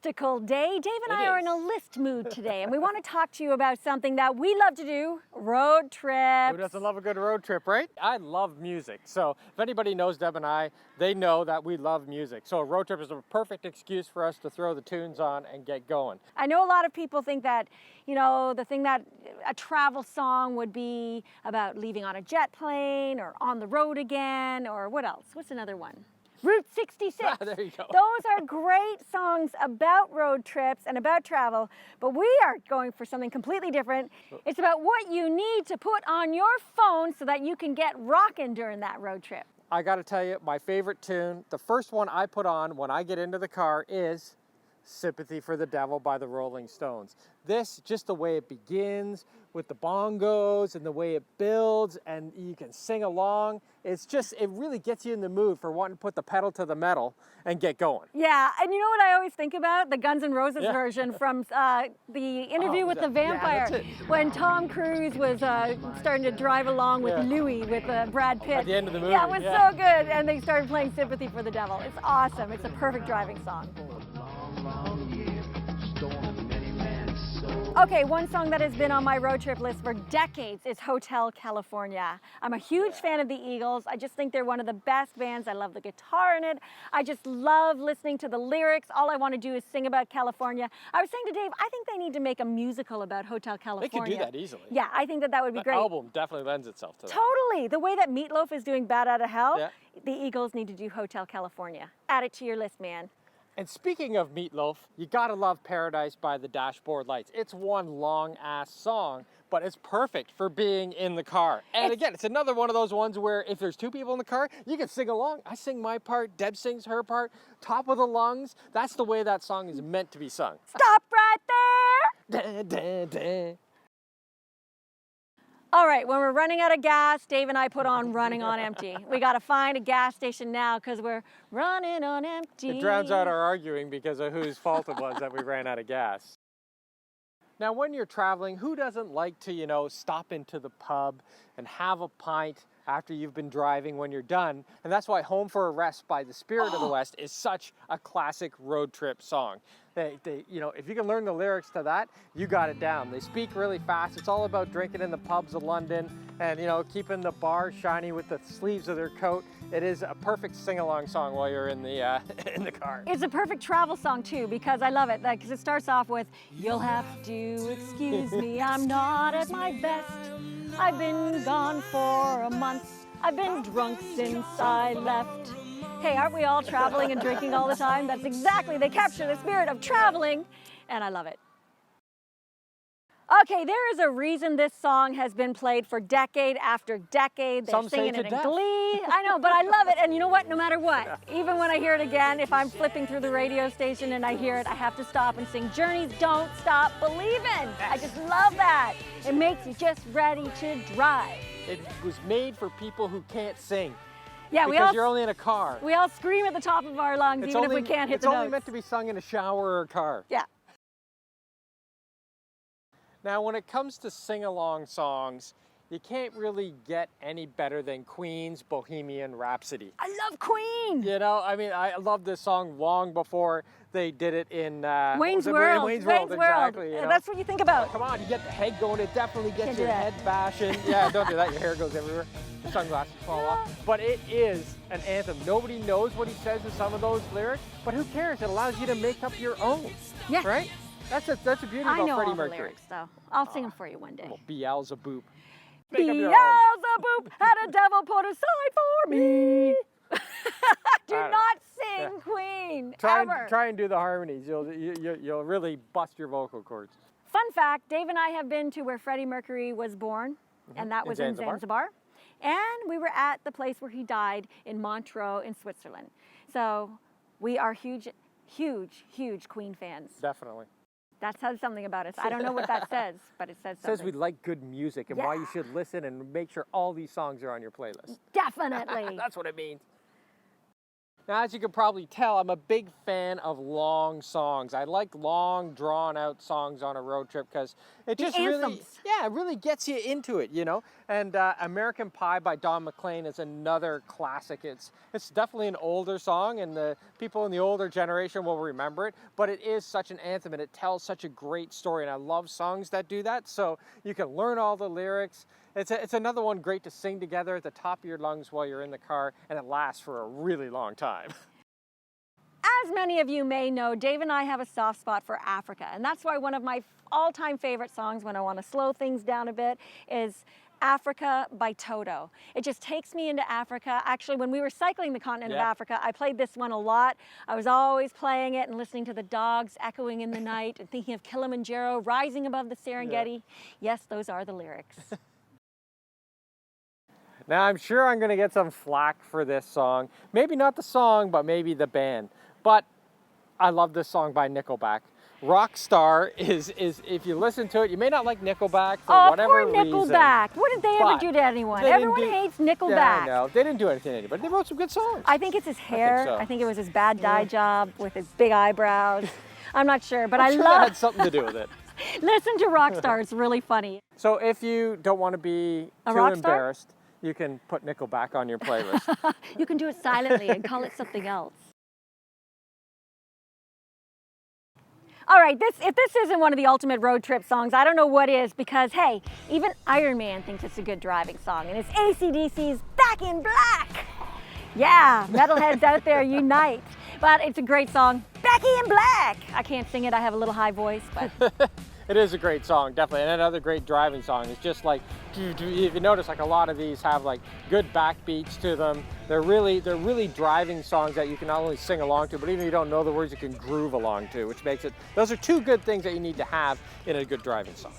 listicle day. Dave and I are in a list mood today, and we want to talk to you about something that we love to do, road trips. Who doesn't love a good road trip, right? I love music. So if anybody knows Deb and I, they know that we love music. So a road trip is a perfect excuse for us to throw the tunes on and get going. I know a lot of people think that, you know, the thing that a travel song would be about leaving on a jet plane or on the road again, or what else? What's another one? Route 66. There you go. Those are great songs about road trips and about travel, but we are going for something completely different. It's about what you need to put on your phone so that you can get rocking during that road trip. I gotta tell you, my favorite tune, the first one I put on when I get into the car is Sympathy for the Devil by the Rolling Stones. This, just the way it begins with the bongos and the way it builds, and you can sing along. It's just, it really gets you in the mood for wanting to put the pedal to the metal and get going. Yeah, and you know what I always think about? The Guns N' Roses version from the Interview with the Vampire, when Tom Cruise was starting to drive along with Louis, with Brad Pitt. At the end of the movie. Yeah, it was so good, and they started playing Sympathy for the Devil. It's awesome. It's a perfect driving song. Okay, one song that has been on my road trip list for decades is Hotel California. I'm a huge fan of the Eagles. I just think they're one of the best bands. I love the guitar in it. I just love listening to the lyrics. All I want to do is sing about California. I was saying to Dave, I think they need to make a musical about Hotel California. They could do that easily. Yeah, I think that would be great. The album definitely lends itself to that. Totally. The way that Meatloaf is doing Bad Outta Hell, the Eagles need to do Hotel California. Add it to your list, man. And speaking of Meatloaf, you gotta love Paradise by the Dashboard Lights. It's one long ass song, but it's perfect for being in the car. And again, it's another one of those ones where if there's two people in the car, you can sing along. I sing my part, Deb sings her part, top of the lungs. That's the way that song is meant to be sung. Stop right there! Da, da, da. All right, when we're running out of gas, Dave and I put on Running on Empty. We got to find a gas station now because we're running on empty. It drowns out our arguing because of whose fault it was that we ran out of gas. Now, when you're traveling, who doesn't like to, you know, stop into the pub and have a pint after you've been driving when you're done? And that's why Home for a Rest by the Spirit of the West is such a classic road trip song. You know, if you can learn the lyrics to that, you got it down. They speak really fast. It's all about drinking in the pubs of London and, you know, keeping the bar shiny with the sleeves of their coat. It is a perfect sing-along song while you're in the car. It's a perfect travel song too, because I love it. Because it starts off with, "You'll have to excuse me, I'm not at my best. I've been gone for a month. I've been drunk since I left." Hey, aren't we all traveling and drinking all the time? That's exactly, they capture the spirit of traveling, and I love it. Okay, there is a reason this song has been played for decade after decade. They're singing it in glee. I know, but I love it. And you know what? No matter what, even when I hear it again, if I'm flipping through the radio station and I hear it, I have to stop and sing Journey's Don't Stop Believin'. I just love that. It makes you just ready to drive. It was made for people who can't sing. Yeah, because you're only in a car. We all scream at the top of our lungs, even if we can't hit the notes. It's only meant to be sung in a shower or a car. Yeah. Now, when it comes to sing-along songs, you can't really get any better than Queen's Bohemian Rhapsody. I love Queen! You know, I mean, I love this song long before they did it in Wayne's World. Wayne's World, exactly. You know? That's what you think about. Come on, you get the head going. It definitely gets your that. head bashing. Yeah, don't do that. Your hair goes everywhere. Your sunglasses fall off. But it is an anthem. Nobody knows what he says in some of those lyrics, but who cares? It allows you to make up your own. Yeah. Right? That's a beauty about Freddie Mercury. I know all the lyrics, though. I'll sing them for you one day. Well, Beelzebub. Beelzebub had a devil put aside for me. Do not sing Queen, ever. Try and do the harmonies. You'll really bust your vocal cords. Fun fact, Dave and I have been to where Freddie Mercury was born, and that was in Zanzibar. And we were at the place where he died in Montreux in Switzerland. So we are huge, huge, huge Queen fans. Definitely. That says something about us. I don't know what that says, but it says something. It says we like good music and why you should listen and make sure all these songs are on your playlist. Definitely. That's what it means. Now, as you can probably tell, I'm a big fan of long songs. I like long, drawn-out songs on a road trip because it just really, yeah, it really gets you into it, you know. And American Pie by McLean is another classic. It's definitely an older song, and the people in the older generation will remember it. But it is such an anthem, and it tells such a great story. And I love songs that do that. So you can learn all the lyrics. It's another one great to sing together at the top of your lungs while you're in the car, and it lasts for a really long time. As many of you may know, Dave and I have a soft spot for Africa, and that's why one of my all-time favorite songs when I want to slow things down a bit is Africa by Toto. It just takes me into Africa. Actually, when we were cycling the continent of Africa, I played this one a lot. I was always playing it and listening to the dogs echoing in the night and thinking of Kilimanjaro rising above the Serengeti. Yes, those are the lyrics. Now, I'm sure I'm going to get some flack for this song. Maybe not the song, but maybe the band. But I love this song by Nickelback. Rockstar is if you listen to it, you may not like Nickelback for whatever reason. Oh, poor Nickelback. What did they ever do to anyone? Everyone hates Nickelback. Yeah, I know. They didn't do anything to anybody. They wrote some good songs. I think it's his hair. I think it was his bad dye job with his big eyebrows. I'm not sure, but I love that had something to do with it. Listen to Rockstar. It's really funny. So if you don't want to be too embarrassed, you can put Nickelback on your playlist. You can do it silently and call it something else. All right, if this isn't one of the ultimate road trip songs, I don't know what is, because hey, even Iron Man thinks it's a good driving song, and it's ACDC's Back in Black. Yeah, metalheads out there, unite. But it's a great song, Back in Black. I can't sing it, I have a little high voice, but... It is a great song, definitely, and another great driving song. It's just like, if you notice, like a lot of these have like good backbeats to them. They're really driving songs that you can not only sing along to, but even if you don't know the words, you can groove along to, which makes it, those are two good things that you need to have in a good driving song.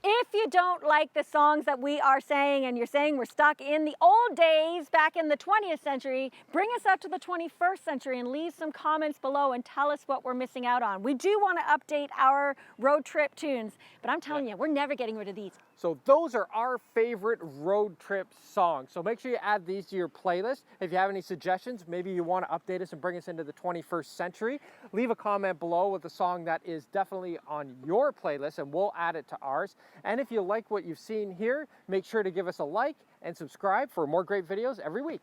If you don't like the songs that we are saying and you're saying we're stuck in the old days back in the 20th century, bring us up to the 21st century and leave some comments below and tell us what we're missing out on. We do want to update our road trip tunes, but I'm telling you, we're never getting rid of these. So those are our favorite road trip songs. So make sure you add these to your playlist. If you have any suggestions, maybe you want to update us and bring us into the 21st century, leave a comment below with a song that is definitely on your playlist and we'll add it to ours. And if you like what you've seen here, make sure to give us a like and subscribe for more great videos every week.